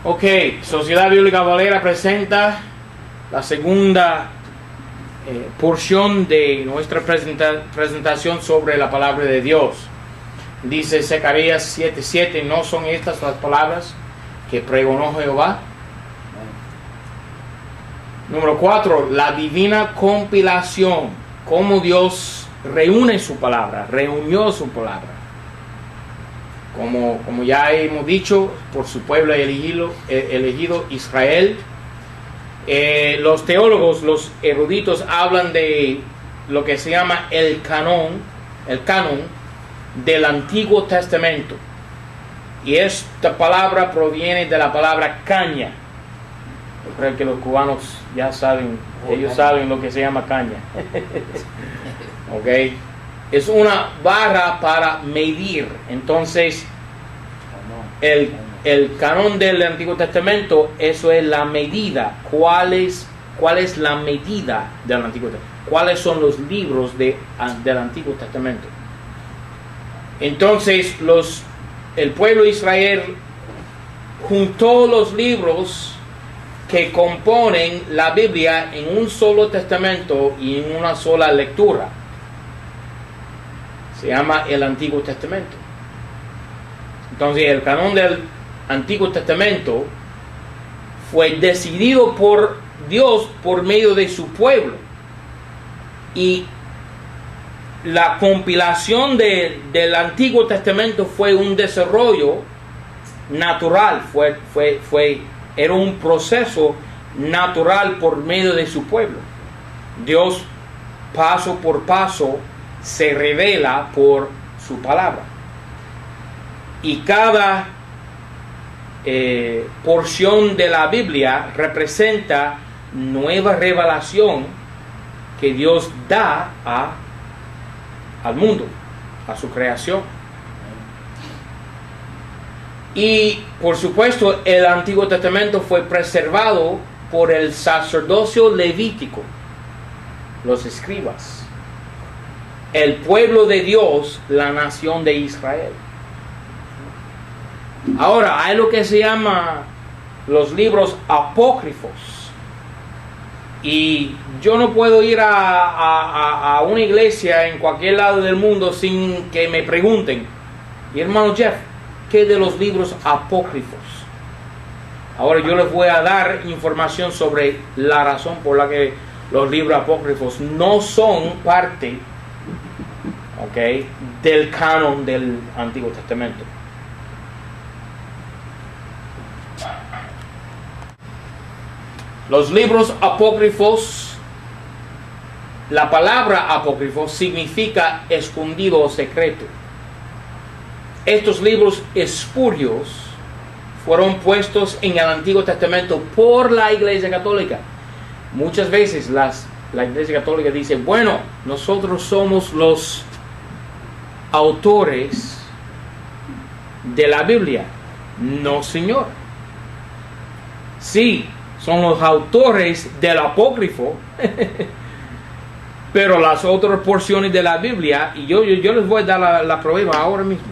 Ok, Sociedad Bíblica Valera presenta la segunda porción de nuestra presentación sobre la palabra de Dios. Dice Zacarías 7:7, ¿no son estas las palabras que pregonó Jehová? Número 4, la divina compilación, cómo Dios reúne su palabra, reunió su palabra. Como ya hemos dicho, por su pueblo elegido Israel. Los teólogos, los eruditos hablan de lo que se llama el canon del Antiguo Testamento. Y esta palabra proviene de la palabra caña. Yo creo que los cubanos ya saben, ellos saben lo que se llama caña. Ok. Es una barra para medir. Entonces, el canon del Antiguo Testamento, eso es la medida. ¿Cuál es la medida del Antiguo Testamento? ¿Cuáles son los libros del Antiguo Testamento? Entonces, el pueblo de Israel juntó los libros que componen la Biblia en un solo testamento y en una sola lectura. Se llama el Antiguo Testamento. Entonces, el canon del Antiguo Testamento fue decidido por Dios por medio de su pueblo. Y la compilación del Antiguo Testamento fue un desarrollo natural, era un proceso natural por medio de su pueblo. Dios, paso por paso, se revela por su palabra. Y cada porción de la Biblia representa nueva revelación que Dios da al mundo, a su creación. Y por supuesto, el Antiguo Testamento fue preservado por el sacerdocio levítico, los escribas, el pueblo de Dios, la nación de Israel. Ahora, hay lo que se llama los libros apócrifos. Y yo no puedo ir a una iglesia en cualquier lado del mundo sin que me pregunten, y hermano Jeff, ¿qué de los libros apócrifos? Ahora yo les voy a dar información sobre la razón por la que los libros apócrifos no son parte, del canon del Antiguo Testamento. Los libros apócrifos, la palabra apócrifo significa escondido o secreto. Estos libros espurios fueron puestos en el Antiguo Testamento por la Iglesia Católica. Muchas veces la Iglesia Católica dice, bueno, nosotros somos los autores de la Biblia. No, señor. Sí, son los autores del apócrifo, pero las otras porciones de la Biblia, y yo les voy a dar la prueba ahora mismo.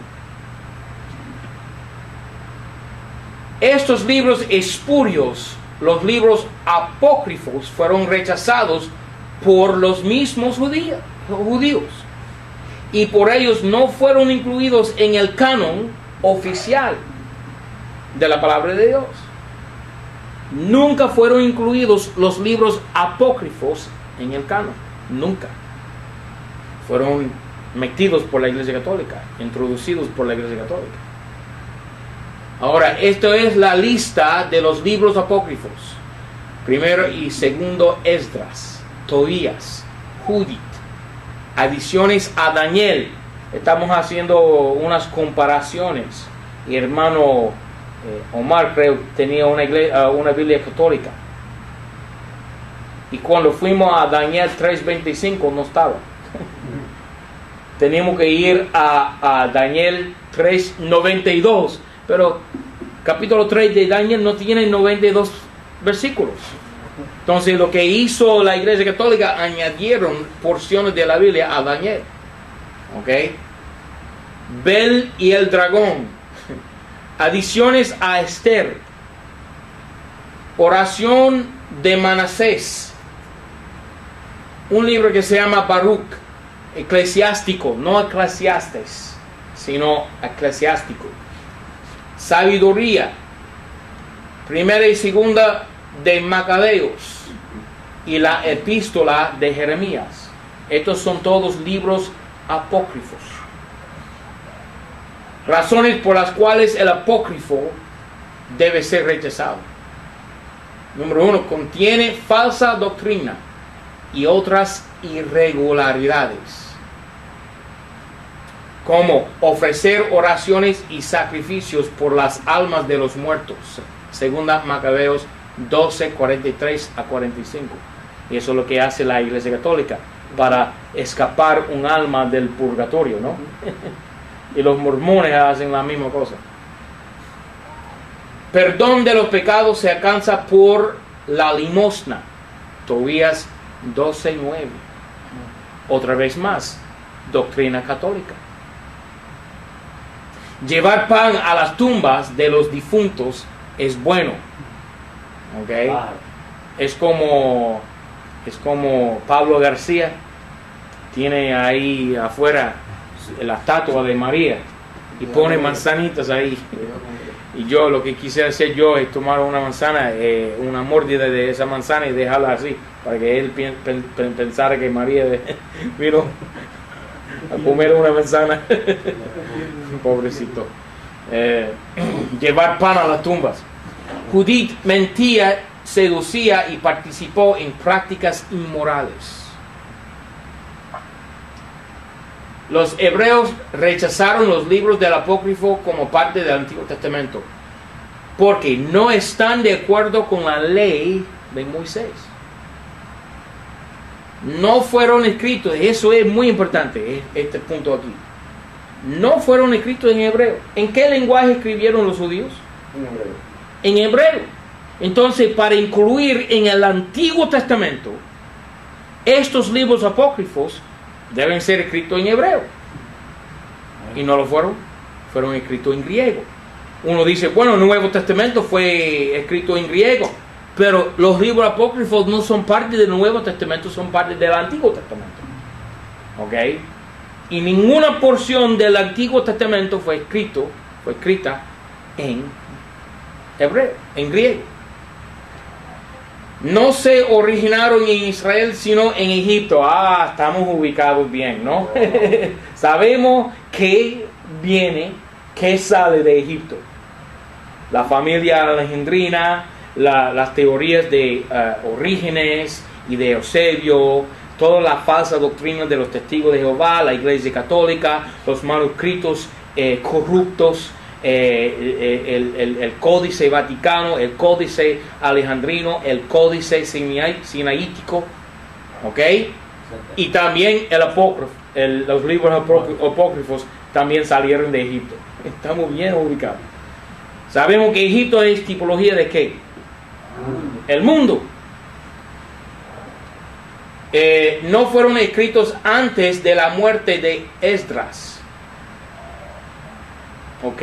Estos libros espurios, los libros apócrifos, fueron rechazados por los mismos judíos, y por ellos no fueron incluidos en el canon oficial de la palabra de Dios. Nunca fueron incluidos los libros apócrifos en el canon. Nunca. Fueron metidos por la Iglesia Católica, introducidos por la Iglesia Católica. Ahora, esto es la lista de los libros apócrifos. Primero y segundo Esdras, Tobías, Judith, adiciones a Daniel. Estamos haciendo unas comparaciones. Y hermano Omar, creo, tenía una Biblia católica. Y cuando fuimos a Daniel 3:25 no estaba. Teníamos que ir a Daniel 3:92. Pero capítulo 3 de Daniel no tiene 92 versículos. Entonces lo que hizo la Iglesia Católica, añadieron porciones de la Biblia a Daniel. Bel y el dragón. Adiciones a Esther, Oración de Manasés, un libro que se llama Baruch, eclesiástico, no Eclesiastes, sino eclesiástico. Sabiduría, primera y segunda de Macabeos y la epístola de Jeremías. Estos son todos libros apócrifos. Razones por las cuales el apócrifo debe ser rechazado. Número 1, contiene falsa doctrina y otras irregularidades, como ofrecer oraciones y sacrificios por las almas de los muertos. Segunda Macabeos 12, 43 a 45. Y eso es lo que hace la Iglesia Católica para escapar un alma del purgatorio, ¿no? Y los mormones hacen la misma cosa. Perdón de los pecados se alcanza por la limosna. Tobías 12:9. Otra vez más, doctrina católica. Llevar pan a las tumbas de los difuntos es bueno. ¿Ok? Es como Pablo García tiene ahí afuera la estatua de María y pone manzanitas ahí. Y yo lo que quise hacer yo es tomar una manzana, una mordida de esa manzana y dejarla así, para que él pensara que María vino a comer una manzana. Pobrecito. Llevar pan a las tumbas. Judith mentía, seducía y participó en prácticas inmorales. Los hebreos rechazaron los libros del apócrifo como parte del Antiguo Testamento porque no están de acuerdo con la ley de Moisés. No fueron escritos, eso es muy importante, este punto aquí. No fueron escritos en hebreo. ¿En qué lenguaje escribieron los judíos? En hebreo. En hebreo. Entonces, para incluir en el Antiguo Testamento estos libros apócrifos, deben ser escritos en hebreo. Y no lo fueron. Fueron escritos en griego. Uno dice, bueno, el Nuevo Testamento fue escrito en griego, pero los libros apócrifos no son parte del Nuevo Testamento, son parte del Antiguo Testamento. ¿Ok? Y ninguna porción del Antiguo Testamento fue escrita en hebreo, en griego. No se originaron en Israel, sino en Egipto. Estamos ubicados bien, ¿no? Sabemos que sale de Egipto. La familia alejandrina, las teorías de Orígenes y de Eusebio, toda la falsa doctrina de los testigos de Jehová, la Iglesia Católica, los manuscritos corruptos, el Códice Vaticano, el Códice Alejandrino, el Códice Sinaítico, ¿ok? Y también el apócrifo, los libros apócrifos también salieron de Egipto. Estamos bien ubicados. Sabemos que Egipto es tipología de ¿qué? El mundo. No fueron escritos antes de la muerte de Esdras. ¿Ok?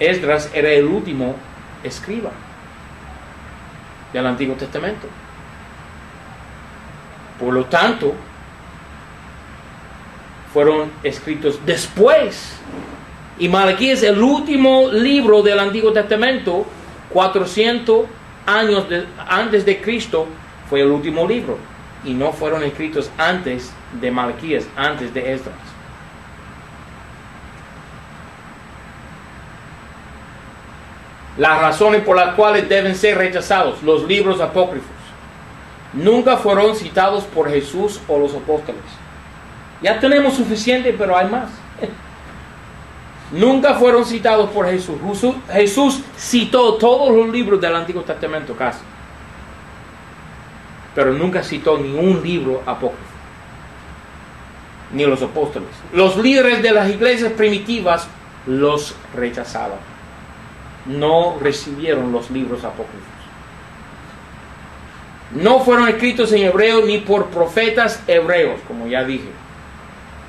Esdras era el último escriba del Antiguo Testamento. Por lo tanto, fueron escritos después. Y Malaquías es el último libro del Antiguo Testamento, 400 años antes de Cristo, fue el último libro. Y no fueron escritos antes de Malaquías, antes de Esdras. Las razones por las cuales deben ser rechazados los libros apócrifos. Nunca fueron citados por Jesús o los apóstoles. Ya tenemos suficiente, pero hay más. Nunca fueron citados por Jesús. Jesús citó todos los libros del Antiguo Testamento casi, pero nunca citó ningún libro apócrifo, ni los apóstoles. Los líderes de las iglesias primitivas los rechazaban. No recibieron los libros apócrifos. No fueron escritos en hebreo ni por profetas hebreos, como ya dije.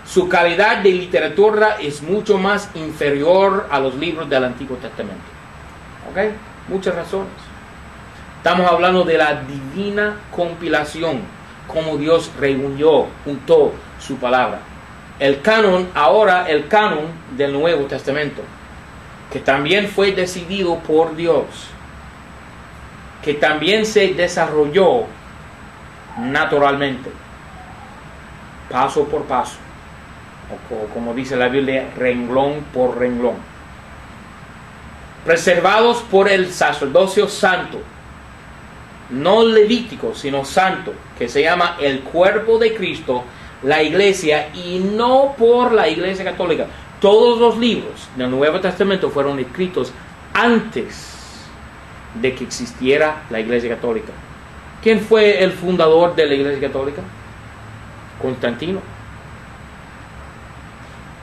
Su calidad de literatura es mucho más inferior a los libros del Antiguo Testamento. ¿Ok? Muchas razones. Estamos hablando de la divina compilación, como Dios reunió, juntó su palabra. El canon, ahora el canon del Nuevo Testamento, que también fue decidido por Dios, que también se desarrolló naturalmente, paso por paso, o como dice la Biblia, renglón por renglón, preservados por el sacerdocio santo, no levítico, sino santo, que se llama el cuerpo de Cristo, la iglesia, y no por la iglesia católica. Todos los libros del Nuevo Testamento fueron escritos antes de que existiera la iglesia católica. ¿Quién fue el fundador de la iglesia católica? Constantino.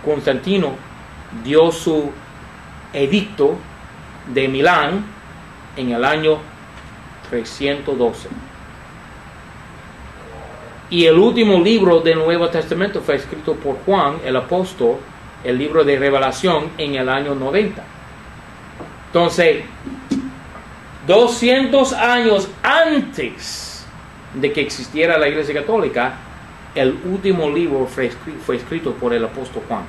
Constantino dio su edicto de Milán en el año 312. Y el último libro del Nuevo Testamento fue escrito por Juan, el apóstol, el libro de Revelación, en el año 90. Entonces, 200 años antes de que existiera la Iglesia Católica, el último libro fue escrito por el apóstol Juan.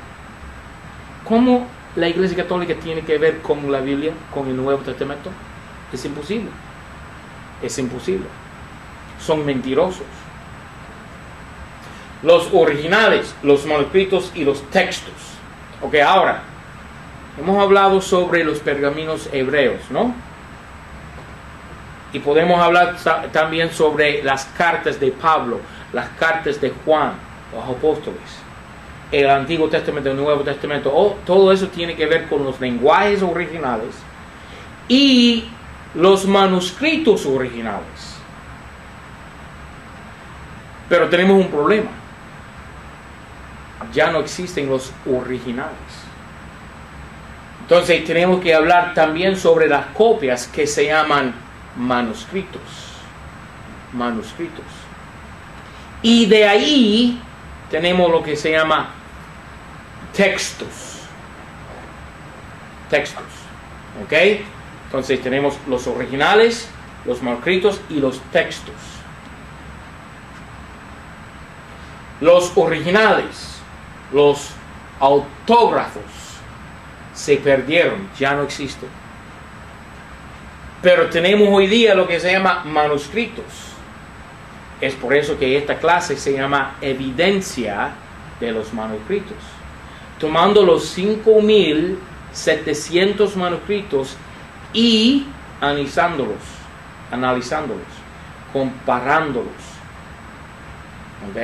¿Cómo la Iglesia Católica tiene que ver con la Biblia, con el Nuevo Testamento? Es imposible. Es imposible. Son mentirosos. Los originales, los manuscritos y los textos. Ok, ahora, hemos hablado sobre los pergaminos hebreos, ¿no? Y podemos hablar también sobre las cartas de Pablo, las cartas de Juan, los apóstoles, el Antiguo Testamento, el Nuevo Testamento. Todo eso tiene que ver con los lenguajes originales y los manuscritos originales. Pero tenemos un problema. Ya no existen los originales. Entonces tenemos que hablar también sobre las copias que se llaman manuscritos. Manuscritos. Y de ahí tenemos lo que se llama textos. Textos. ¿Ok? Entonces tenemos los originales, los manuscritos y los textos. Los originales, los autógrafos, se perdieron, ya no existen. Pero tenemos hoy día lo que se llama manuscritos. Es por eso que esta clase se llama evidencia de los manuscritos. Tomando los 5,700 manuscritos y analizándolos, comparándolos. ¿Ok?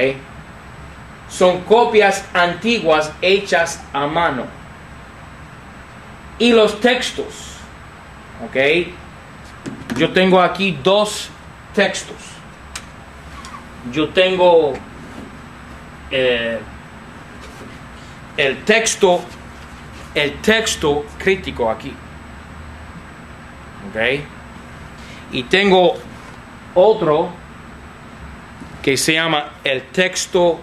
Son copias antiguas hechas a mano. Y los textos. ¿Ok? Yo tengo aquí 2 textos. Yo tengo el texto crítico aquí. ¿Ok? Y tengo otro que se llama el texto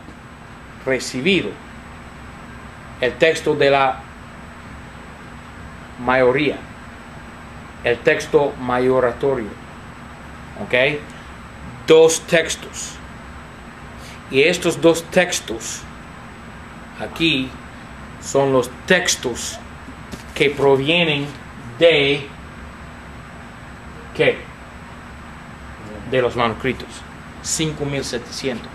recibido. El texto de la mayoría. El texto mayoratorio. ¿Ok? 2 textos. Y estos 2 textos aquí son los textos que provienen de ¿qué? De los manuscritos. 5,700.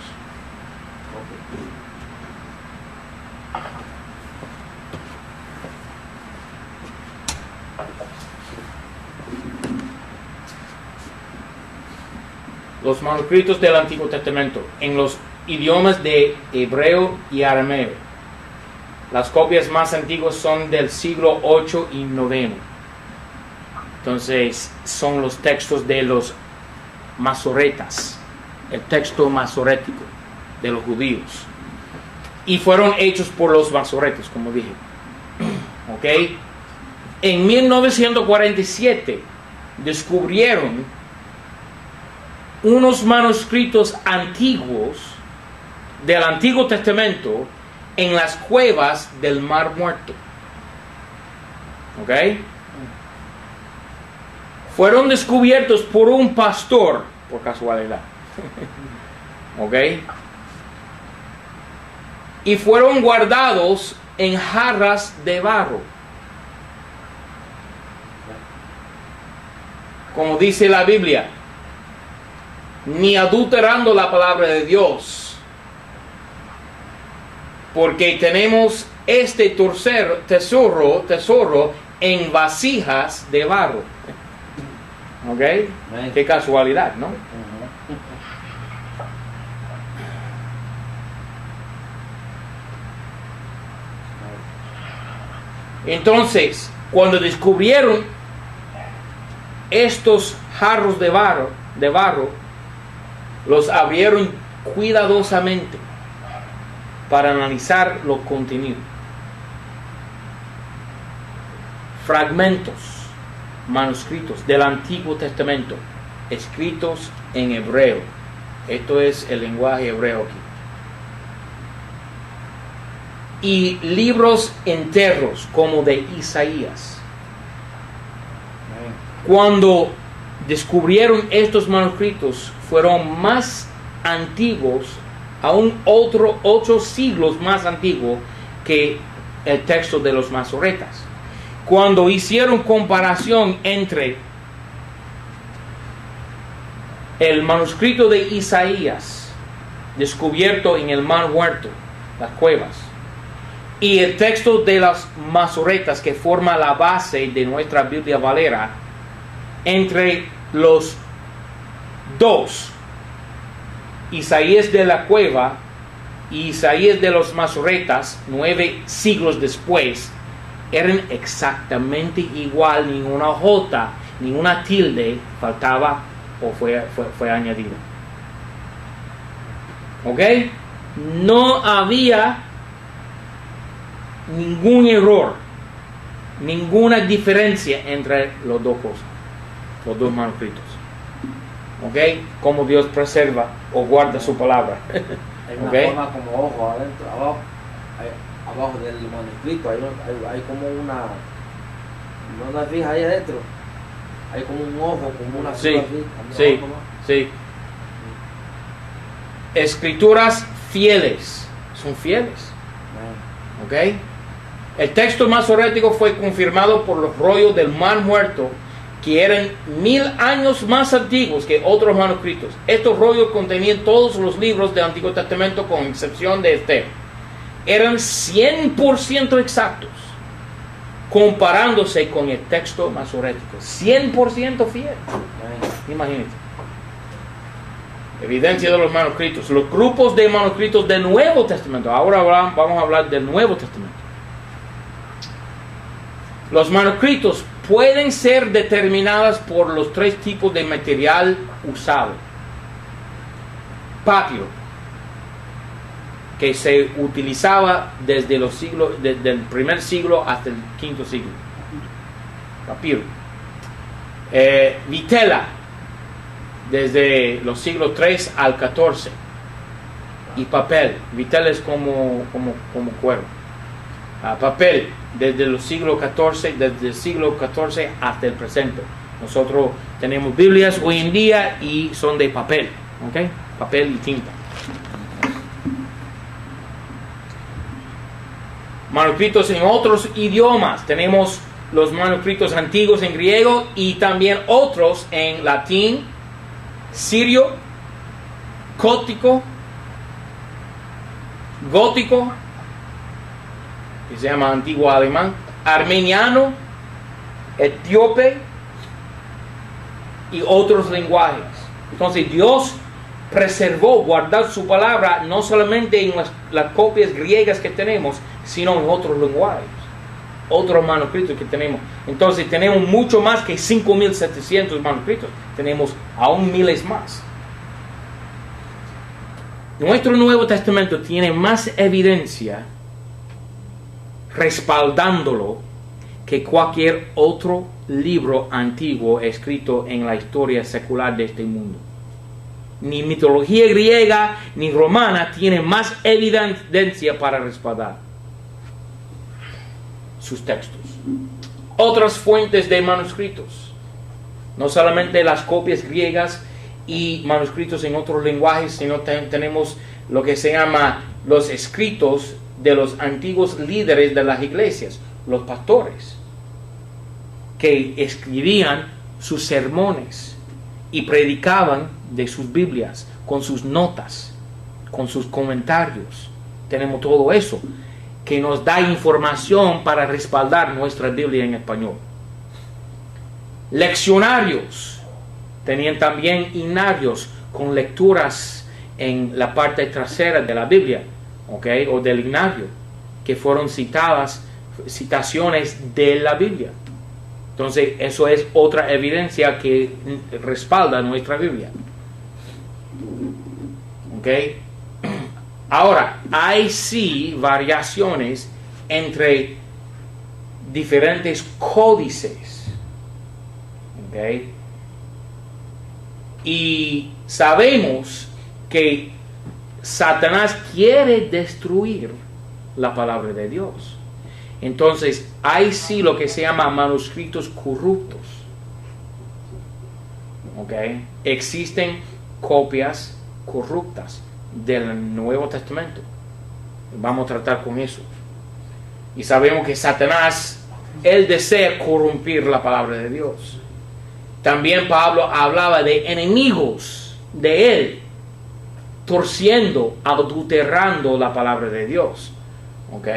Los manuscritos del Antiguo Testamento en los idiomas de hebreo y arameo. Las copias más antiguas son del siglo 8 y 9. Entonces son los textos de los masoretas, el texto masorético de los judíos. Y fueron hechos por los masoretas, como dije. ¿Ok? En 1947 descubrieron unos manuscritos antiguos del Antiguo Testamento en las cuevas del Mar Muerto. ¿Ok? fueron descubiertos por un pastor, por casualidad. ¿Ok? Y fueron guardados en jarras de barro. Como dice la Biblia, ni adulterando la palabra de Dios, porque tenemos este tesoro en vasijas de barro. ¿Ok? Qué casualidad, ¿no? Entonces, cuando descubrieron estos jarros de barro, los abrieron cuidadosamente para analizar los contenidos. Fragmentos, manuscritos del Antiguo Testamento, escritos en hebreo. Esto es el lenguaje hebreo aquí. Y libros enteros como de Isaías. Cuando descubrieron estos manuscritos, fueron más antiguos, aún 8 siglos más antiguos que el texto de los masoretas. Cuando hicieron comparación entre el manuscrito de Isaías, descubierto en el Mar Muerto, las cuevas, y el texto de las masoretas, que forma la base de nuestra Biblia Valera, entre los dos, Isaías de la cueva y Isaías de los masoretas, 9 siglos después, eran exactamente igual, ninguna jota, ninguna tilde faltaba o fue añadida. ¿Ok? No había ningún error, ninguna diferencia entre los dos cosas, los dos manuscritos. ¿Ok? Como Dios preserva o guarda su palabra. Hay una ¿Okay? forma como ojo adentro, abajo del manuscrito, hay como una fija ahí adentro, hay como un ojo, como una Sí, así, sí. Escrituras fieles, son fieles. ¿Ok? El texto masorético fue confirmado por los rollos del Mar Muerto, que eran 1000 años más antiguos que otros manuscritos. Estos rollos contenían todos los libros del Antiguo Testamento, con excepción de Esther. Eran 100% exactos, comparándose con el texto masorético. 100% fiel. Imagínate. Evidencia de los manuscritos. Los grupos de manuscritos del Nuevo Testamento. Ahora vamos a hablar del Nuevo Testamento. Los manuscritos pueden ser determinados por los 3 tipos de material usado. Papiro, que se utilizaba desde los siglos, desde el primer siglo hasta el quinto siglo. Papiro. Vitela, desde los siglos 3 al 14. Y papel. Vitela es como cuero. Papel, desde los siglos 14, desde el siglo 14 hasta el presente. Nosotros tenemos Biblias hoy en día y son de papel, ¿ok? Papel y tinta. Manuscritos en otros idiomas. Tenemos los manuscritos antiguos en griego y también otros en latín, sirio, gótico, que se llama antiguo alemán, armeniano, etíope y otros lenguajes. Entonces Dios preservó, guardó su palabra no solamente en las copias griegas que tenemos, sino en otros lenguajes, otros manuscritos que tenemos. Entonces tenemos mucho más que 5.700 manuscritos, tenemos aún miles más. Nuestro Nuevo Testamento tiene más evidencia respaldándolo que cualquier otro libro antiguo escrito en la historia secular de este mundo. Ni mitología griega ni romana tiene más evidencia para respaldar sus textos. Otras fuentes de manuscritos. No solamente las copias griegas y manuscritos en otros lenguajes, sino tenemos lo que se llama los escritos de los antiguos líderes de las iglesias, los pastores, que escribían sus sermones y predicaban de sus Biblias, con sus notas, con sus comentarios. Tenemos todo eso, que nos da información para respaldar nuestra Biblia en español. Leccionarios, tenían también himnarios con lecturas en la parte trasera de la Biblia, ¿okay? O del himnario, que fueron citaciones de la Biblia. Entonces, eso es otra evidencia que respalda nuestra Biblia. ¿Ok? Ahora, hay sí variaciones entre diferentes códices. ¿Ok? Y sabemos que Satanás quiere destruir la palabra de Dios. Entonces, hay sí lo que se llama manuscritos corruptos. ¿Ok? Existen copias corruptas del Nuevo Testamento. Vamos a tratar con eso. Y sabemos que Satanás, él desea corrompir la palabra de Dios. También Pablo hablaba de enemigos de él, torciendo, adulterando la palabra de Dios. ¿Ok?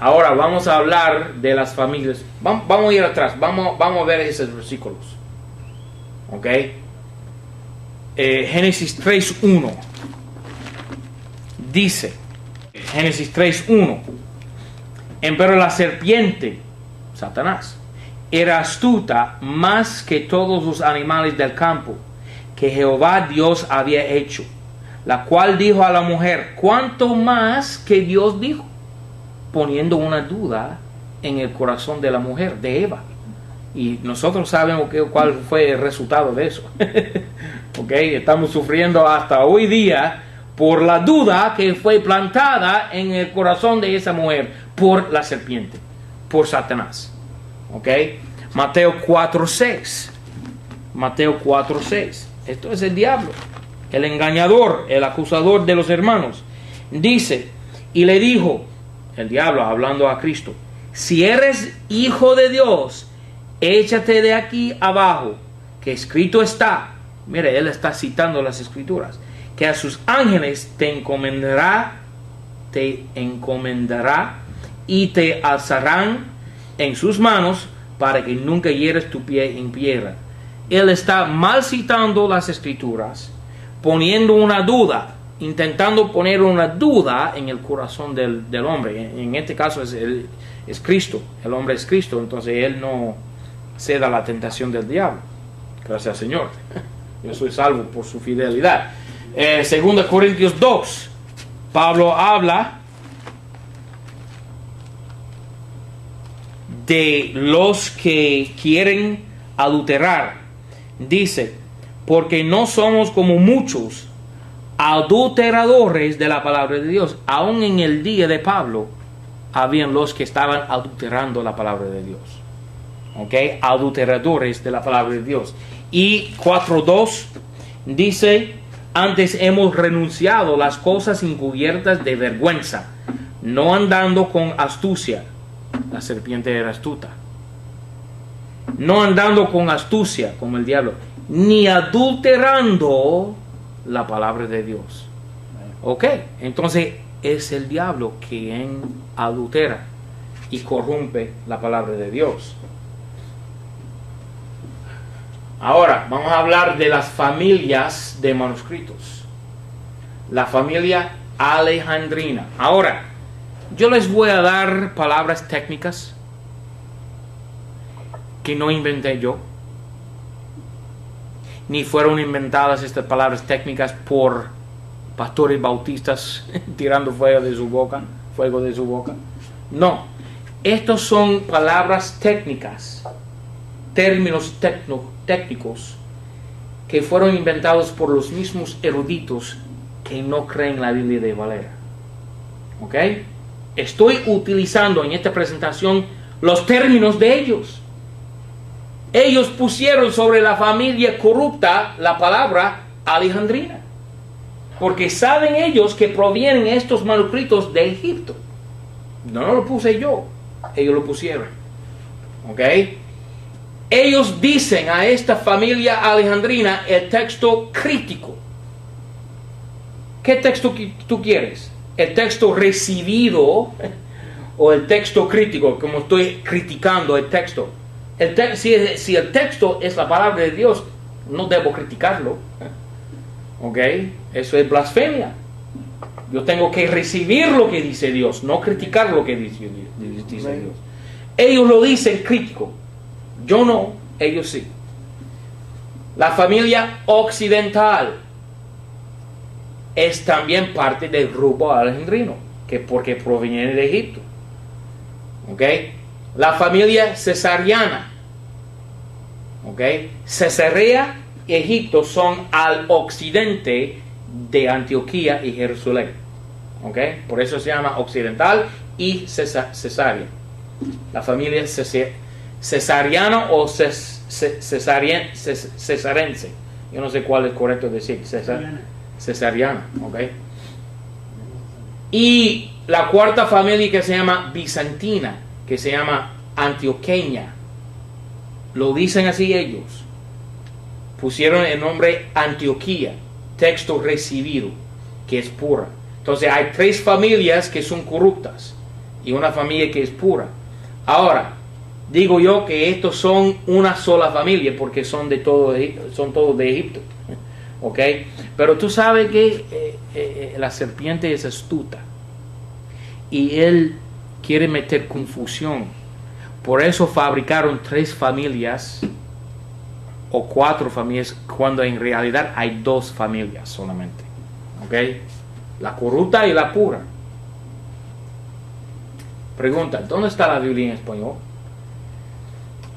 Ahora vamos a hablar de las familias. Vamos a ir atrás. Vamos a ver esos versículos. ¿Ok? Génesis 3.1. Dice, Génesis 3.1. Pero la serpiente, Satanás, era astuta más que todos los animales del campo que Jehová Dios había hecho, la cual dijo a la mujer, ¿cuánto más que Dios dijo? Poniendo una duda en el corazón de la mujer, de Eva. Y nosotros sabemos cuál fue el resultado de eso. Okay, estamos sufriendo hasta hoy día por la duda que fue plantada en el corazón de esa mujer por la serpiente, por Satanás. Okay. Mateo 4.6. Mateo 4.6. Esto es el diablo, el engañador, el acusador de los hermanos. Dice, y le dijo, el diablo hablando a Cristo, si eres hijo de Dios, échate de aquí abajo, que escrito está. Mire, él está citando las escrituras, que a sus ángeles te encomendará y te alzarán en sus manos para que nunca hieres tu pie en piedra. Él está mal citando las escrituras, poniendo una duda, intentando poner una duda en el corazón del hombre. En este caso es Cristo, el hombre es Cristo, entonces él no ceda a la tentación del diablo. Gracias al Señor. Yo soy salvo por su fidelidad. 2 Corintios 2. Pablo habla de los que quieren adulterar. Dice, porque no somos como muchos adulteradores de la palabra de Dios. Aún en el día de Pablo, habían los que estaban adulterando la palabra de Dios. ¿Ok? Adulteradores de la palabra de Dios. Y 4.2 dice, antes hemos renunciado las cosas encubiertas de vergüenza, no andando con astucia. La serpiente era astuta. No andando con astucia, como el diablo, ni adulterando la palabra de Dios. Ok, entonces es el diablo quien adultera y corrompe la palabra de Dios. Ahora vamos a hablar de las familias de manuscritos. La familia alejandrina. Ahora, yo les voy a dar palabras técnicas que no inventé yo, ni fueron inventadas estas palabras técnicas por pastores bautistas tirando fuego de su boca. No, estos son palabras técnicas, términos técnicos que fueron inventados por los mismos eruditos que no creen la Biblia de Valera. ¿Ok? Estoy utilizando en esta presentación los términos de ellos. ellos pusieron sobre la familia corrupta la palabra alejandrina, porque saben ellos que provienen estos manuscritos de Egipto. No lo puse yo, ellos lo pusieron. ¿Ok? Ellos dicen a esta familia alejandrina el texto crítico. ¿Qué texto tú quieres? ¿El texto recibido o el texto crítico? Como estoy criticando el texto. Si el texto es la palabra de Dios, no debo criticarlo. ¿Ok? Eso es blasfemia. Yo tengo que recibir lo que dice Dios, no criticar lo que dice Dios. Ellos lo dicen crítico. Yo no, ellos sí. La familia occidental es también parte del grupo alejandrino, porque proviene de Egipto. ¿Ok? La familia cesariana. ¿Ok? Cesarea y Egipto son al occidente de Antioquía y Jerusalén. ¿Ok? Por eso se llama occidental y cesarea. La familia cesariana o cesarense. Yo no sé cuál es correcto decir. Cesariana. ¿Ok? Y la cuarta familia que se llama bizantina, que se llama antioqueña. Lo dicen así ellos. Pusieron el nombre Antioquía, texto recibido, que es pura. Entonces hay tres familias que son corruptas y una familia que es pura. Ahora, digo yo que estos son una sola familia porque son todos de Egipto. ¿Ok? Pero tú sabes que la serpiente es astuta y él quiere meter confusión. Por eso fabricaron tres familias o cuatro familias cuando en realidad hay dos familias solamente. ¿Ok? La corrupta y la pura. Pregunta, ¿dónde está la Biblia en español?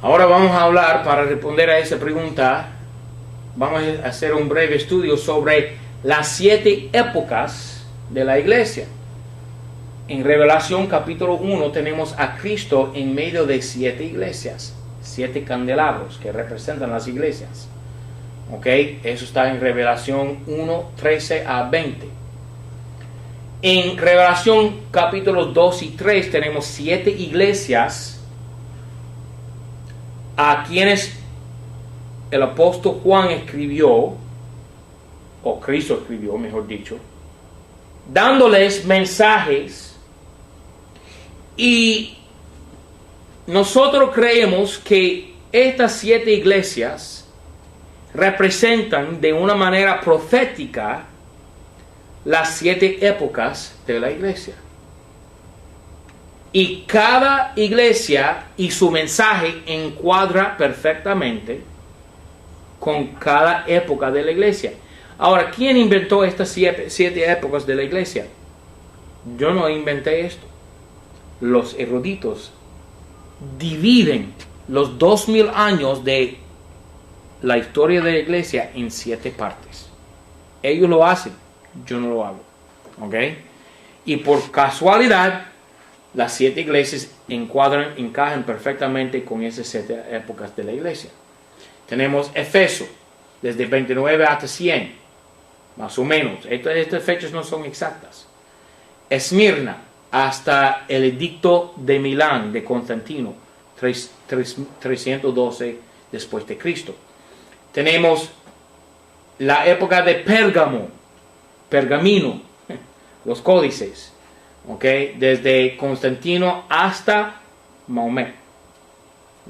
Ahora vamos a hablar, para responder a esa pregunta, vamos a hacer un breve estudio sobre las 7 épocas de la iglesia. En Revelación capítulo 1 tenemos a Cristo en medio de 7 iglesias, 7 candelabros que representan las iglesias. ¿Ok? Eso está en Revelación 1, 13 a 20. En Revelación capítulos 2 y 3 tenemos 7 iglesias a quienes el apóstol Juan escribió, o Cristo escribió, mejor dicho, dándoles mensajes. Y nosotros creemos que estas 7 iglesias representan de una manera profética las 7 épocas de la iglesia. Y cada iglesia y su mensaje encuadra perfectamente con cada época de la iglesia. Ahora, ¿quién inventó estas 7 épocas de la iglesia? Yo no inventé esto. Los eruditos dividen los 2000 años de la historia de la iglesia en 7 partes. Ellos lo hacen, yo no lo hago. ¿Ok? Y por casualidad, las 7 iglesias encajan perfectamente con esas 7 épocas de la iglesia. Tenemos Efeso, desde 29 hasta 100, más o menos. Estas fechas no son exactas. Esmirna, hasta el edicto de Milán de Constantino, 312 después de Cristo. Tenemos la época de Pergamino, los códices, ¿okay? Desde Constantino hasta Mahomet.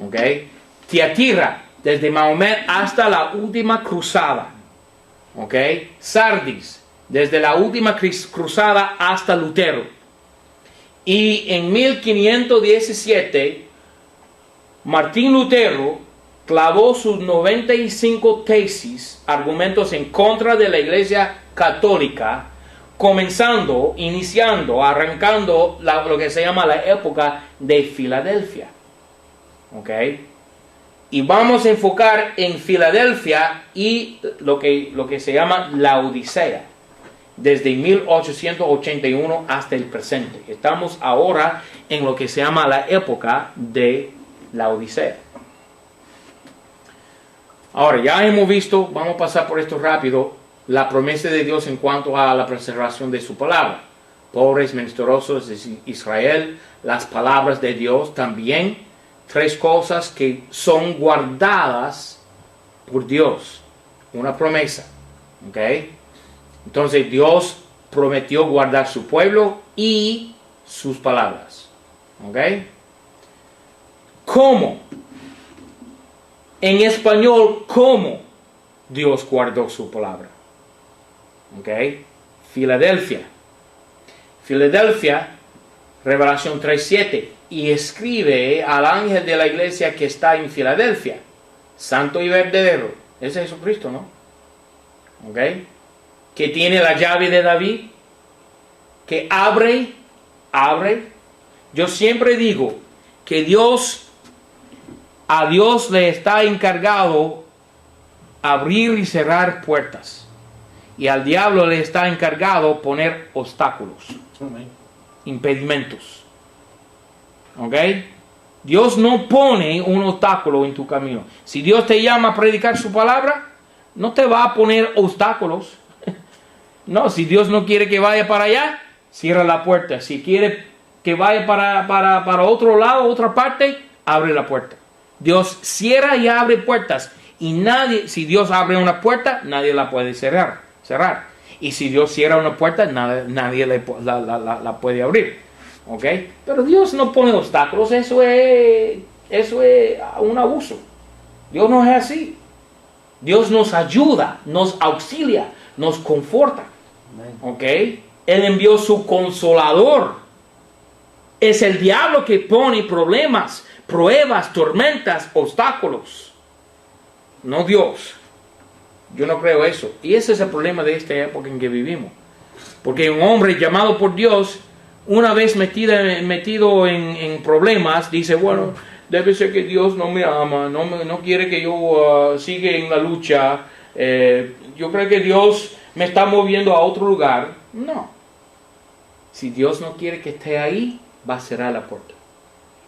¿Okay? Tiatira, desde Mahomet hasta la última cruzada. ¿Okay? Sardis, desde la última cruzada hasta Lutero. Y en 1517, Martín Lutero clavó sus 95 tesis, argumentos en contra de la Iglesia Católica, arrancando lo que se llama la época de Filadelfia. ¿Ok? Y vamos a enfocar en Filadelfia y lo que se llama la Odisea, desde 1881 hasta el presente. Estamos ahora en lo que se llama la época de la Odisea. Ahora, ya hemos visto, vamos a pasar por esto rápido, la promesa de Dios en cuanto a la preservación de su palabra. Pobres, menesterosos de Israel, las palabras de Dios también. 3 cosas que son guardadas por Dios. Una promesa. ¿Ok? Entonces Dios prometió guardar su pueblo y sus palabras. ¿Ok? ¿Cómo? En español, ¿cómo Dios guardó su palabra? ¿Ok? Filadelfia. Filadelfia, Revelación 3:7. Y escribe al ángel de la iglesia que está en Filadelfia, santo y verdadero. Ese es Jesucristo, ¿no? ¿Ok? Que tiene la llave de David, que abre. Yo siempre digo que a Dios le está encargado abrir y cerrar puertas. Y al diablo le está encargado poner obstáculos, impedimentos. ¿Ok? Dios no pone un obstáculo en tu camino. Si Dios te llama a predicar su palabra, no te va a poner obstáculos. No, si Dios no quiere que vaya para allá, cierra la puerta. Si quiere que vaya para otro lado, otra parte, abre la puerta. Dios cierra y abre puertas. Y nadie, si Dios abre una puerta, nadie la puede cerrar. Y si Dios cierra una puerta, nadie la puede abrir. ¿Ok? Pero Dios no pone obstáculos. Eso es un abuso. Dios no es así. Dios nos ayuda, nos auxilia, nos conforta. ¿Ok? Él envió su consolador. Es el diablo que pone problemas, pruebas, tormentas, obstáculos. No Dios. Yo no creo eso. Y ese es el problema de esta época en que vivimos. Porque un hombre llamado por Dios, una vez metido en problemas, dice, bueno, debe ser que Dios no me ama, no quiere que yo siga en la lucha. Yo creo que Dios me está moviendo a otro lugar. No. Si Dios no quiere que esté ahí, va a cerrar la puerta.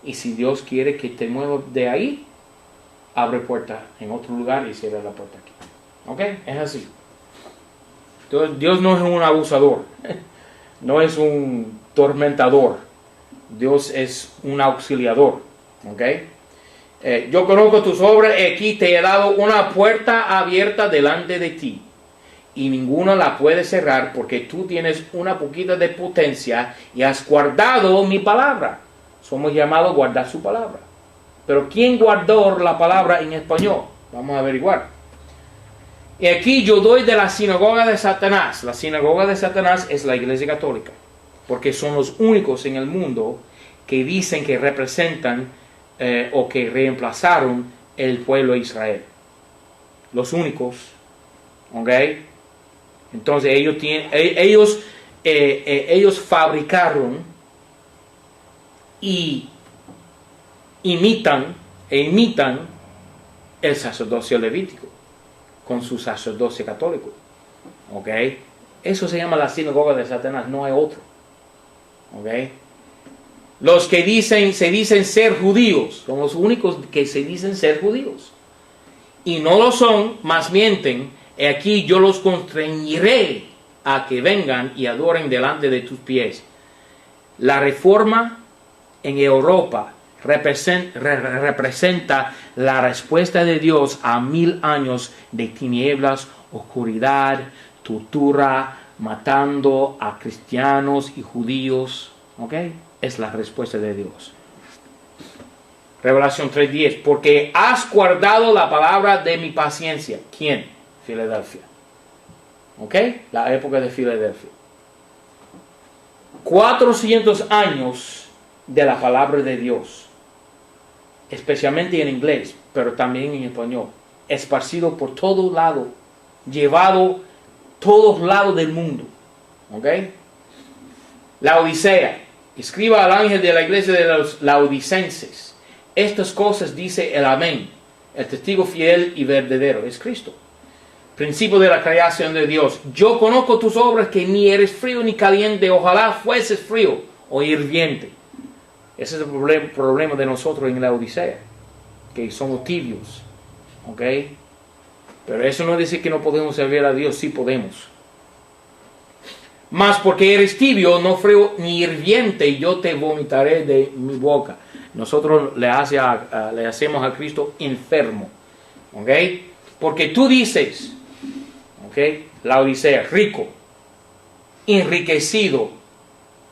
Y si Dios quiere que te mueva de ahí, abre puerta en otro lugar y cierra la puerta aquí. ¿Ok? Es así. Entonces, Dios no es un abusador. No es un tormentador. Dios es un auxiliador. ¿Ok? Yo conozco tus obras y aquí te he dado una puerta abierta delante de ti. Y ninguna la puede cerrar porque tú tienes una poquita de potencia y has guardado mi palabra. Somos llamados a guardar su palabra. Pero ¿quién guardó la palabra en español? Vamos a averiguar. Y aquí yo doy de la sinagoga de Satanás. La sinagoga de Satanás es la Iglesia Católica. Porque son los únicos en el mundo que dicen que representan o que reemplazaron el pueblo de Israel. Los únicos. ¿Ok? Entonces ellos fabricaron y imitan el sacerdocio levítico con su sacerdocio católico. ¿Ok? Eso se llama la sinagoga de Satanás, no hay otro. ¿Ok? Los que se dicen ser judíos, son los únicos que se dicen ser judíos. Y no lo son, más mienten. Y aquí yo los constreñiré a que vengan y adoren delante de tus pies. La reforma en Europa representa la respuesta de Dios a 1000 años de tinieblas, oscuridad, tortura, matando a cristianos y judíos. ¿Ok? Es la respuesta de Dios. Revelación 3:10. Porque has guardado la palabra de mi paciencia. ¿Quién? Filadelfia. ¿Ok? La época de Filadelfia. 400 años de la palabra de Dios. Especialmente en inglés, pero también en español. Esparcido por todo lado. Llevado todos lados del mundo. ¿Ok? La Odisea. Escriba al ángel de la iglesia de los laodicenses. Estas cosas dice el Amén. El testigo fiel y verdadero es Cristo. Principio de la creación de Dios. Yo conozco tus obras, que ni eres frío ni caliente. Ojalá fueses frío o hirviente. Ese es el problema de nosotros en la Odisea. Que somos tibios. ¿Ok? Pero eso no dice que no podemos servir a Dios, sí podemos. Mas porque eres tibio, no frío ni hirviente, yo te vomitaré de mi boca. Nosotros le hacemos a Cristo enfermo. ¿Ok? Porque tú dices, ¿ok? La Odisea, rico, enriquecido,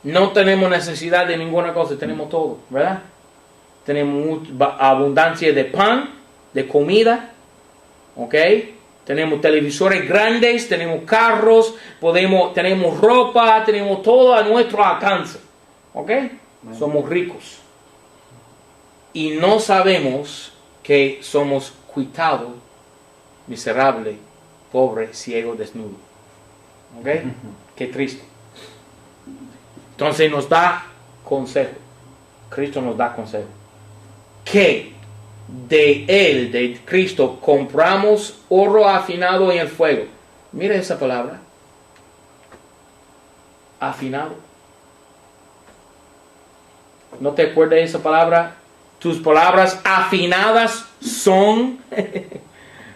no tenemos necesidad de ninguna cosa, tenemos todo, ¿verdad? Tenemos abundancia de pan, de comida, ¿ok? Tenemos televisores grandes, tenemos carros, tenemos ropa, tenemos todo a nuestro alcance, ¿ok? Somos ricos. Y no sabemos que somos cuitados, miserable, pobre, ciego, desnudo. ¿Ok? Qué triste. Entonces nos da consejo. Cristo nos da consejo. Que de Él, de Cristo, compramos oro afinado en el fuego. Mira esa palabra. Afinado. ¿No te acuerdas de esa palabra? Tus palabras afinadas son,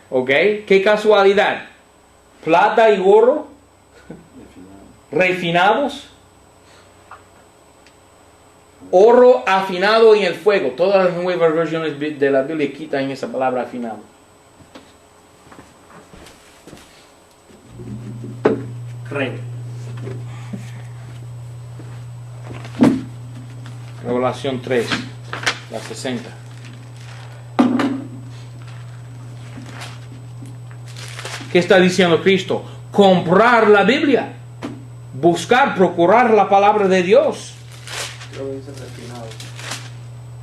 ¿ok? Qué casualidad. Plata y oro refinados. Oro afinado en el fuego. Todas las nuevas versiones de la Biblia quitan esa palabra afinado. Creo. Revelación 3. La 60. ¿Qué está diciendo Cristo? Comprar la Biblia. Buscar, procurar la palabra de Dios. Creo que dice refinado.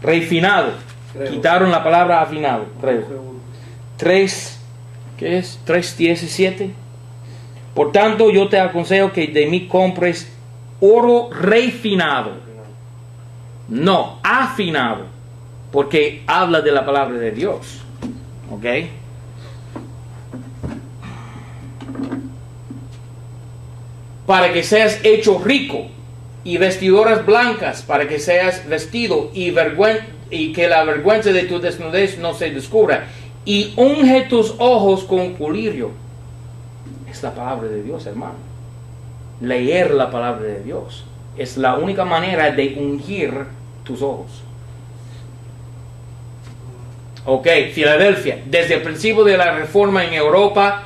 Refinado. Creo. Quitaron la palabra afinado. Creo. Seguro. 3. ¿Qué es? 3:17. Por tanto, yo te aconsejo que de mí compres oro refinado. No, afinado, porque habla de la palabra de Dios. ¿Ok? Para que seas hecho rico, y vestiduras blancas, para que seas vestido, y que la vergüenza de tu desnudez no se descubra, y unge tus ojos con colirio. Es la palabra de Dios, hermano. Leer la palabra de Dios es la única manera de ungir tus ojos. Ok, Filadelfia. Desde el principio de la Reforma en Europa,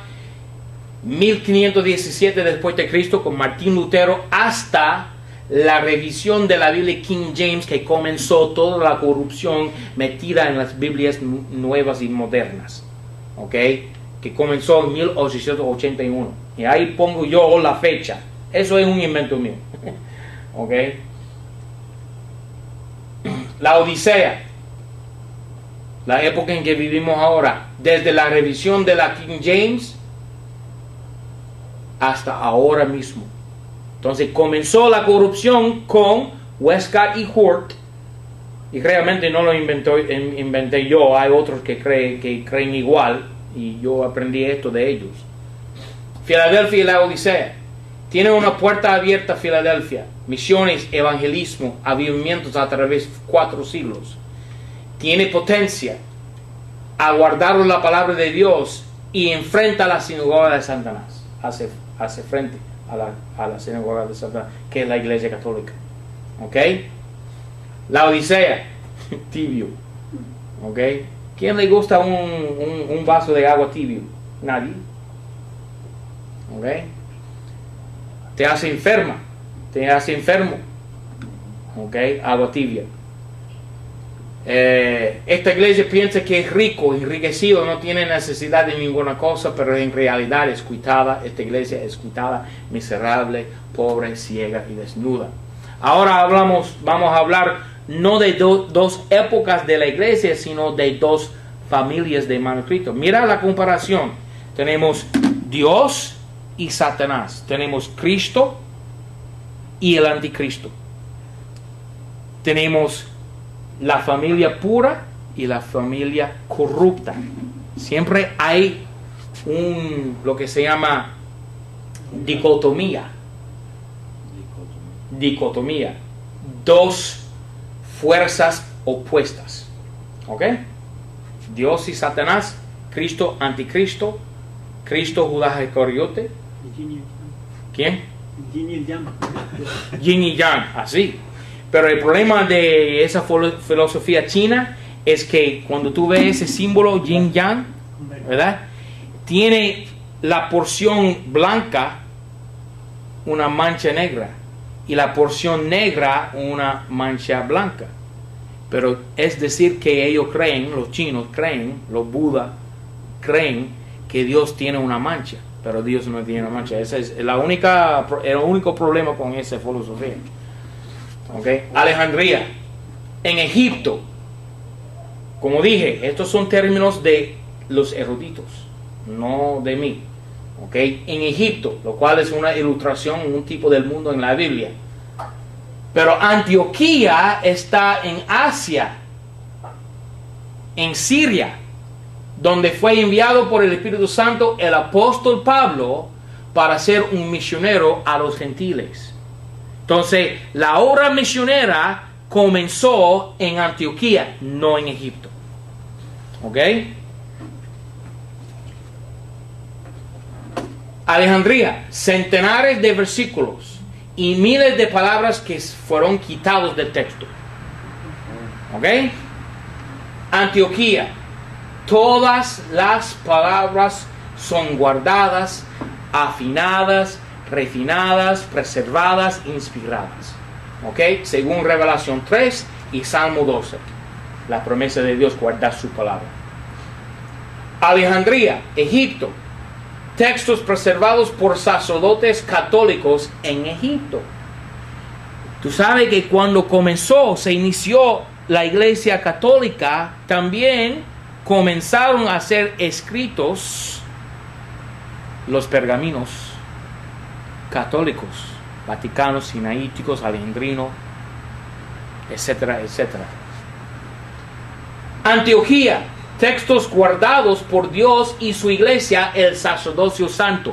1517 después de Cristo, con Martín Lutero, hasta la revisión de la Biblia King James, que comenzó toda la corrupción metida en las Biblias nuevas y modernas. Ok, que comenzó en 1881. Y ahí pongo yo la fecha. Eso es un invento mío. Ok. La Odisea, la época en que vivimos ahora, desde la revisión de la King James hasta ahora mismo. Entonces comenzó la corrupción con Westcott y Hort, y realmente no lo inventé yo, hay otros que creen igual, y yo aprendí esto de ellos. Filadelfia y la Odisea. Tiene una puerta abierta Filadelfia. Misiones, evangelismo, avivamientos a través de 4 siglos. Tiene potencia. Aguardaron la palabra de Dios y enfrenta a la sinagoga de Satanás. Hace frente a la sinagoga de Satanás, que es la iglesia católica. ¿Ok? La Odisea, tibio. ¿Ok? ¿Quién le gusta un vaso de agua tibio? Nadie. ¿Ok? Te hace enferma, te hace enfermo. ¿Ok? Agua tibia. Esta iglesia piensa que es rico, enriquecido, no tiene necesidad de ninguna cosa, pero en realidad es cuitada. Esta iglesia es cuitada, miserable, pobre, ciega y desnuda. Ahora vamos a hablar no de dos épocas de la iglesia, sino de 2 familias de manuscritos. Mira la comparación. Tenemos Dios y Satanás. Tenemos Cristo y el anticristo. Tenemos la familia pura y la familia corrupta. Siempre hay lo que se llama dicotomía. Dicotomía. 2 fuerzas opuestas. ¿Ok? Dios y Satanás, Cristo, anticristo, Cristo, Judas Iscariote. ¿Quién? Yin y Yang, así. Pero el problema de esa filosofía china es que cuando tú ves ese símbolo Yin Yang, ¿verdad? Tiene la porción blanca una mancha negra y la porción negra una mancha blanca. Pero es decir que ellos creen, los chinos creen, los budas creen que Dios tiene una mancha, pero Dios no tiene una mancha. Ese es el único problema con esa filosofía. ¿Okay? Alejandría, en Egipto, como dije, estos son términos de los eruditos, no de mí. ¿Okay? En Egipto, lo cual es una ilustración, un tipo del mundo en la Biblia. Pero Antioquía está en Asia, en Siria, donde fue enviado por el Espíritu Santo el apóstol Pablo para ser un misionero a los gentiles. Entonces, la obra misionera comenzó en Antioquía, no en Egipto. ¿Ok? Alejandría, centenares de versículos y miles de palabras que fueron quitados del texto. ¿Ok? Antioquía, todas las palabras son guardadas, afinadas, refinadas, preservadas, inspiradas. ¿Ok? Según Revelación 3 y Salmo 12. La promesa de Dios, guardar su palabra. Alejandría, Egipto. Textos preservados por sacerdotes católicos en Egipto. Tú sabes que cuando se inició la iglesia católica, también comenzaron a ser escritos los pergaminos católicos, vaticanos, sinaíticos, alejandrinos, etcétera, etcétera. Antioquía, textos guardados por Dios y su iglesia, el sacerdocio santo.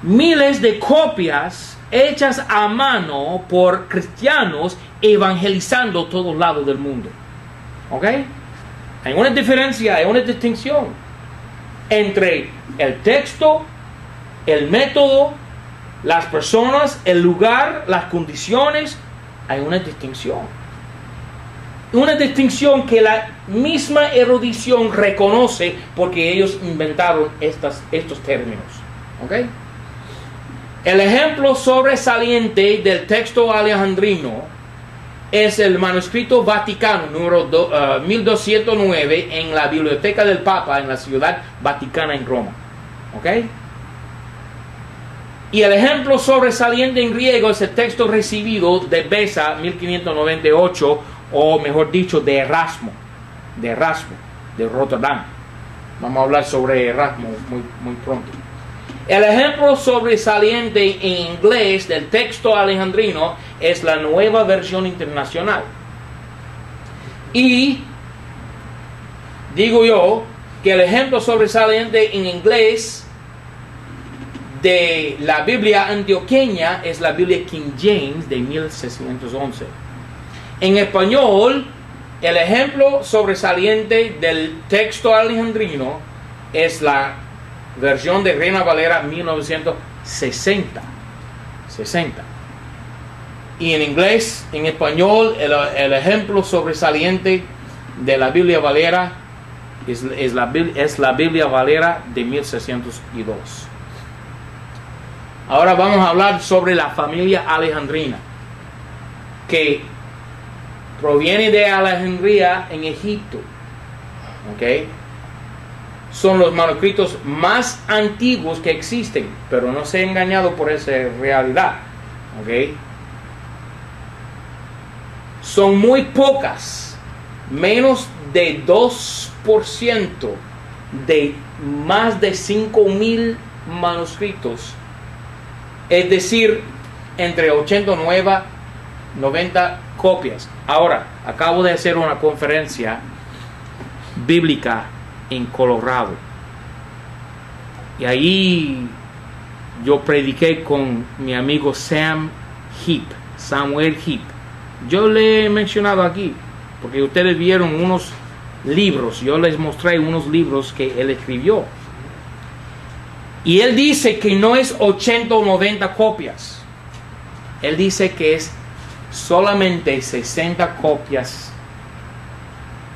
Miles de copias hechas a mano por cristianos evangelizando todos lados del mundo. ¿Ok? Hay una diferencia, hay una distinción entre el texto, el método, las personas, el lugar, las condiciones. Hay una distinción. Una distinción que la misma erudición reconoce porque ellos inventaron estos términos. ¿Ok? El ejemplo sobresaliente del texto alejandrino es el manuscrito Vaticano número 1209 en la Biblioteca del Papa en la Ciudad Vaticana en Roma. ¿Ok? Y el ejemplo sobresaliente en griego es el texto recibido de Beza 1598, o mejor dicho, de Erasmo, de Rotterdam. Vamos a hablar sobre Erasmo muy pronto. El ejemplo sobresaliente en inglés del texto alejandrino es la Nueva Versión Internacional. Y digo yo que el ejemplo sobresaliente en inglés de la Biblia antioqueña es la Biblia King James de 1611. En español, el ejemplo sobresaliente del texto alejandrino es la versión de Reina Valera 1960. Y en inglés, en español, el ejemplo sobresaliente de la Biblia Valera es la Biblia Valera de 1602. Ahora vamos a hablar sobre la familia alejandrina, que proviene de Alejandría en Egipto. ¿Ok? Son los manuscritos más antiguos que existen, pero no se ha engañado por esa realidad. ¿Ok? Son muy pocas, menos de 2% de más de 5,000 manuscritos. Es decir, entre 89 y 90 copias. Ahora, acabo de hacer una conferencia bíblica en Colorado. Y ahí yo prediqué con mi amigo Samuel Heap. Yo le he mencionado aquí, porque ustedes vieron unos libros. Yo les mostré unos libros que él escribió. Y él dice que no es 80 o 90 copias. Él dice que es solamente 60 copias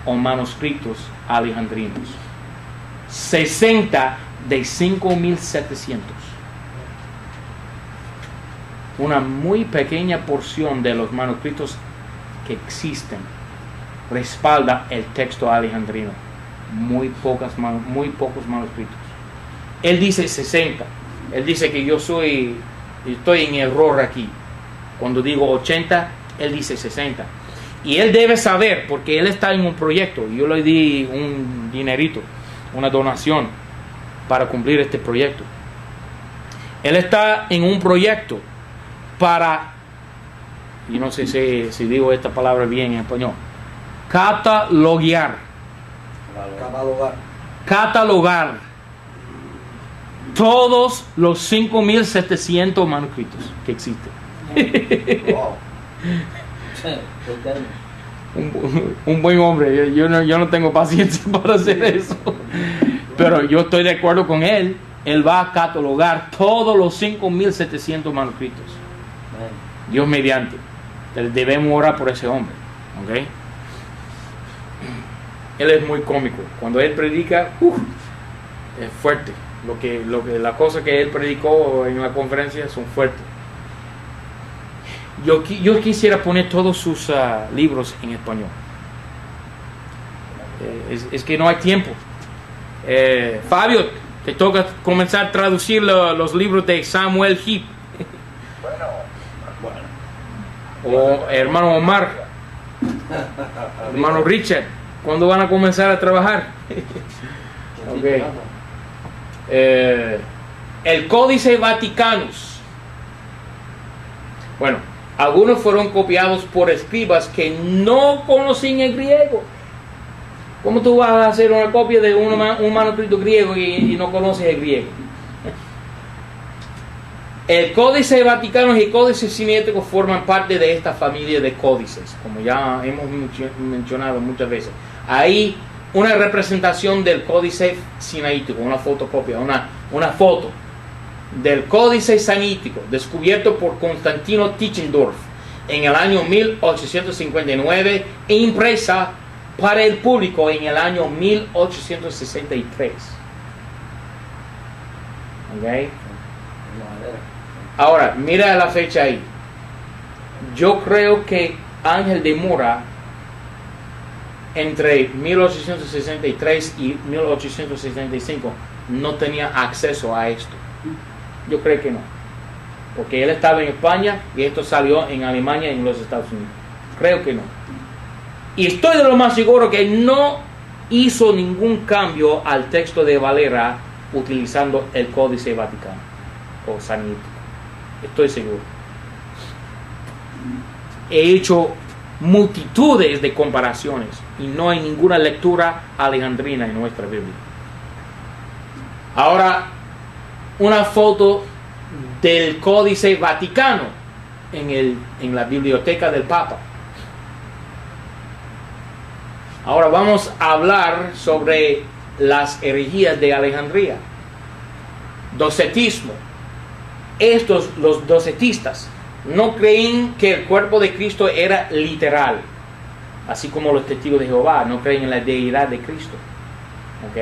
o manuscritos alejandrinos. 60 de 5,700. Una muy pequeña porción de los manuscritos que existen respalda el texto alejandrino. Muy pocos manuscritos. Él dice 60. Él dice que yo estoy en error aquí. Cuando digo 80, él dice 60. Y él debe saber, porque él está en un proyecto. Yo le di un dinerito, una donación para cumplir este proyecto. Él está en un proyecto para, y no sé si digo esta palabra bien en español, catalogar todos los 5,700 manuscritos que existen. Wow. Un buen hombre. Yo no tengo paciencia para hacer eso, pero yo estoy de acuerdo con él. Él va a catalogar todos los 5,700 manuscritos. Dios mediante. Debemos orar por ese hombre, ¿ok? Él es muy cómico. Cuando él predica, es fuerte. Las cosas que él predicó en la conferencia son fuertes. Yo quisiera poner todos sus libros en español. Es que no hay tiempo. Fabio, te toca comenzar a traducir los libros de Samuel Heap. O hermano Omar, hermano Richard, ¿cuándo van a comenzar a trabajar? Okay. El Códice Vaticanus. Bueno, algunos fueron copiados por escribas que no conocían el griego. ¿Cómo tú vas a hacer una copia de un manuscrito griego y no conoces el griego? El Códice Vaticano y el Códice Sinético forman parte de esta familia de códices, como ya hemos mencionado muchas veces. Hay una representación del Códice Sinaítico, una fotocopia, una foto del Códice Sinaítico, descubierto por Constantino Tischendorf en el año 1859 e impresa para el público en el año 1863. ¿Ok? Ahora, mira la fecha ahí. Yo creo que Ángel de Mora, entre 1863 y 1865, no tenía acceso a esto. Yo creo que no. Porque él estaba en España y esto salió en Alemania y en los Estados Unidos. Creo que no. Y estoy de lo más seguro que no hizo ningún cambio al texto de Valera utilizando el Códice Vaticano o Sanítico. Estoy seguro. He hecho multitudes de comparaciones y no hay ninguna lectura alejandrina en nuestra Biblia. Ahora, una foto del Códice Vaticano en la biblioteca del Papa. Ahora vamos a hablar sobre las herejías de Alejandría. Docetismo. Los docetistas no creen que el cuerpo de Cristo era literal, así como los testigos de Jehová no creen en la deidad de Cristo. ¿Ok?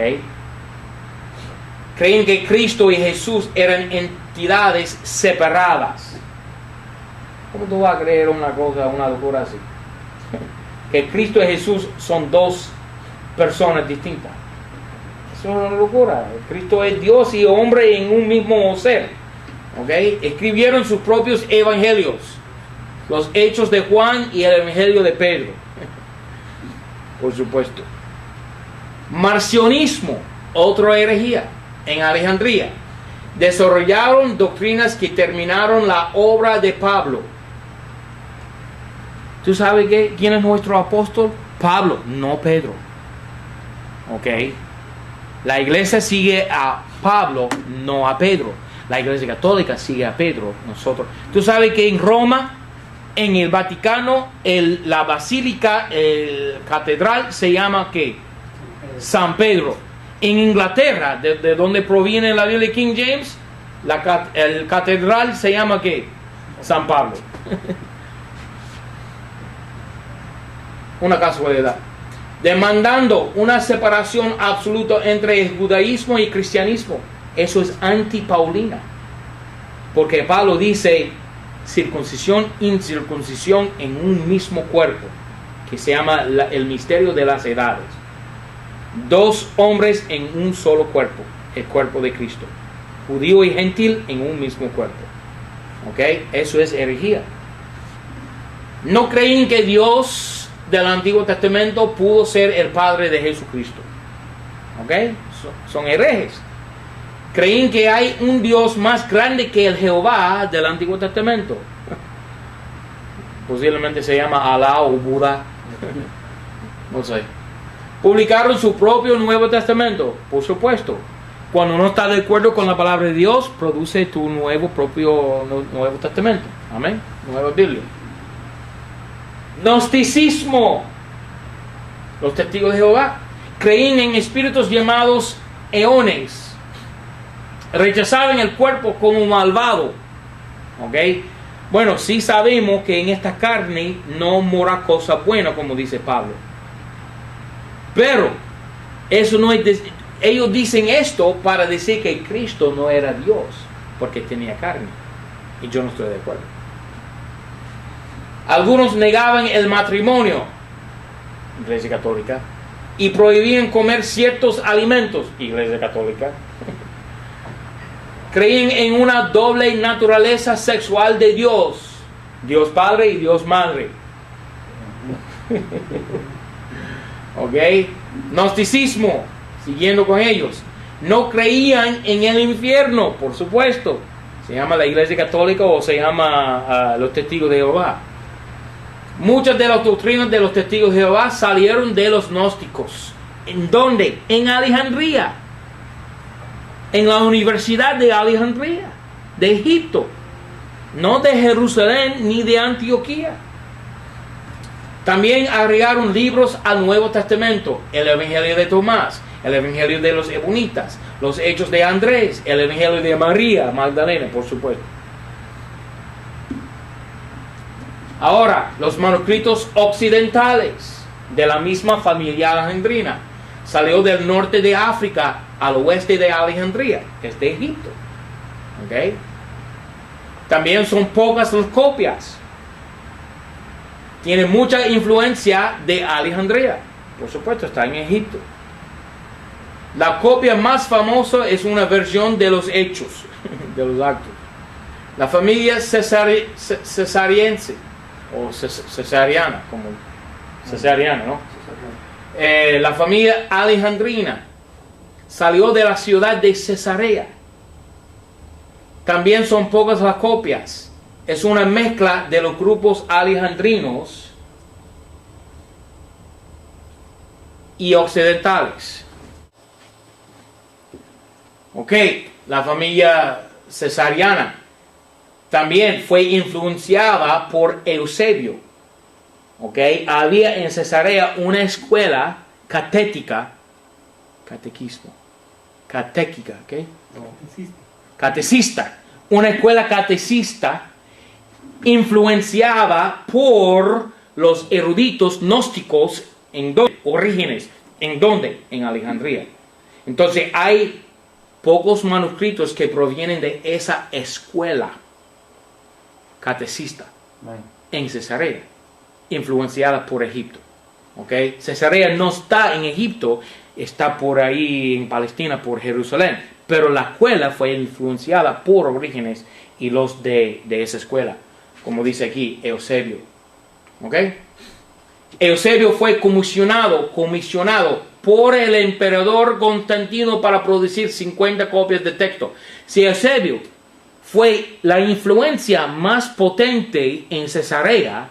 Creen que Cristo y Jesús eran entidades separadas. ¿Cómo tú vas a creer una locura así? Que Cristo y Jesús son dos personas distintas. Eso es una locura. Cristo es Dios y hombre en un mismo ser. ¿Okay? Escribieron sus propios evangelios, los hechos de Juan y el evangelio de Pedro. Por supuesto. Marcionismo, otra herejía en Alejandría. Desarrollaron doctrinas que terminaron la obra de Pablo. ¿Tú sabes quién es nuestro apóstol? Pablo, no Pedro. ¿Ok? La iglesia sigue a Pablo, no a Pedro. La iglesia católica sigue a Pedro, nosotros. ¿Tú sabes que en Roma, en el Vaticano, la basílica, catedral se llama ¿qué? San Pedro. En Inglaterra, de donde proviene la Biblia King James, el catedral se llama ¿qué? San Pablo. Una casualidad. Demandando una separación absoluta entre el judaísmo y el cristianismo. Eso es antipaulina. Porque Pablo dice circuncisión, incircuncisión en un mismo cuerpo, que se llama el misterio de las edades. 2 hombres en un solo cuerpo, el cuerpo de Cristo. Judío y gentil en un mismo cuerpo. ¿Ok? Eso es herejía. No creen que Dios del Antiguo Testamento pudo ser el Padre de Jesucristo. ¿Ok? Son herejes. Creen que hay un Dios más grande que el Jehová del Antiguo Testamento. Posiblemente se llama Alá o Buda. No sé. Publicaron su propio Nuevo Testamento, por supuesto. Cuando no está de acuerdo con la palabra de Dios, produce tu propio Nuevo Testamento. Amén. Nueva Biblia. Gnosticismo. Los testigos de Jehová creían en espíritus llamados eones. Rechazaban el cuerpo como malvado. ¿Ok? Bueno, sí sabemos que en esta carne no mora cosa buena, como dice Pablo. Pero eso no es... Ellos dicen esto para decir que Cristo no era Dios, porque tenía carne. Y yo no estoy de acuerdo. Algunos negaban el matrimonio, Iglesia Católica, y prohibían comer ciertos alimentos, Iglesia Católica. Creían en una doble naturaleza sexual de Dios, Dios Padre y Dios Madre. ¿Ok? Gnosticismo, siguiendo con ellos. No creían en el infierno, por supuesto. Se llama la Iglesia Católica o se llama los Testigos de Jehová. Muchas de las doctrinas de los Testigos de Jehová salieron de los gnósticos. ¿En dónde? En Alejandría. En la Universidad de Alejandría, de Egipto. No de Jerusalén ni de Antioquía. También agregaron libros al Nuevo Testamento. El Evangelio de Tomás, el Evangelio de los Ebonitas, los Hechos de Andrés, el Evangelio de María Magdalena, por supuesto. Ahora, los manuscritos occidentales de la misma familia alejandrina. Salió del norte de África al oeste de Alejandría, que es de Egipto. ¿Ok? También son pocas las copias. Tiene mucha influencia de Alejandría. Por supuesto, está en Egipto. La copia más famosa es una versión de los Hechos, de los Actos. La familia cesariense, o cesariana, como cesariana, ¿no? La familia alejandrina salió de la ciudad de Cesarea. También son pocas las copias. Es una mezcla de los grupos alejandrinos y occidentales. Ok, la familia cesariana también fue influenciada por Eusebio. Ok, había en Cesarea una escuela catéquica, ¿ok? Catecista, una escuela catecista influenciada por los eruditos gnósticos en Orígenes, ¿en dónde? En Alejandría. Entonces hay pocos manuscritos que provienen de esa escuela catecista en Cesarea, influenciada por Egipto. ¿Okay? Cesarea no está en Egipto, está por ahí en Palestina, por Jerusalén, pero la escuela fue influenciada por Orígenes y los de esa escuela, como dice aquí Eusebio. ¿Okay? Eusebio fue comisionado por el emperador Constantino para producir 50 copias de texto. Si Eusebio fue la influencia más potente en Cesarea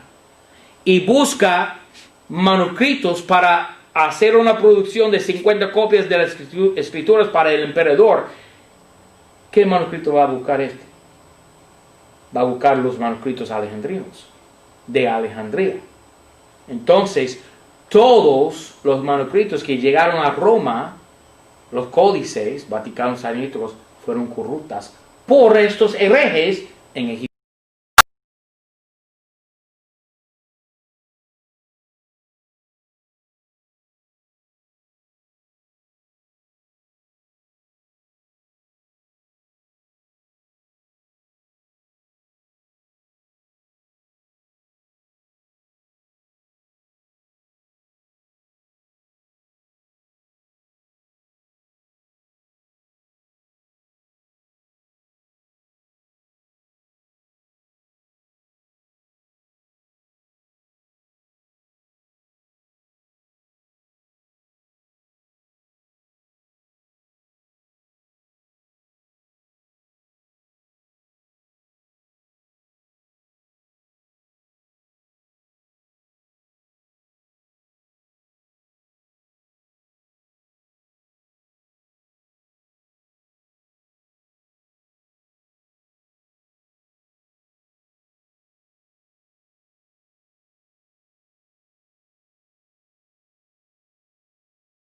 y busca manuscritos para hacer una producción de 50 copias de las escrituras para el emperador, ¿qué manuscrito va a buscar este? Va a buscar los manuscritos alejandrinos de Alejandría. Entonces, todos los manuscritos que llegaron a Roma los códices vaticanos sangríticos fueron corruptas por estos herejes en Egipto.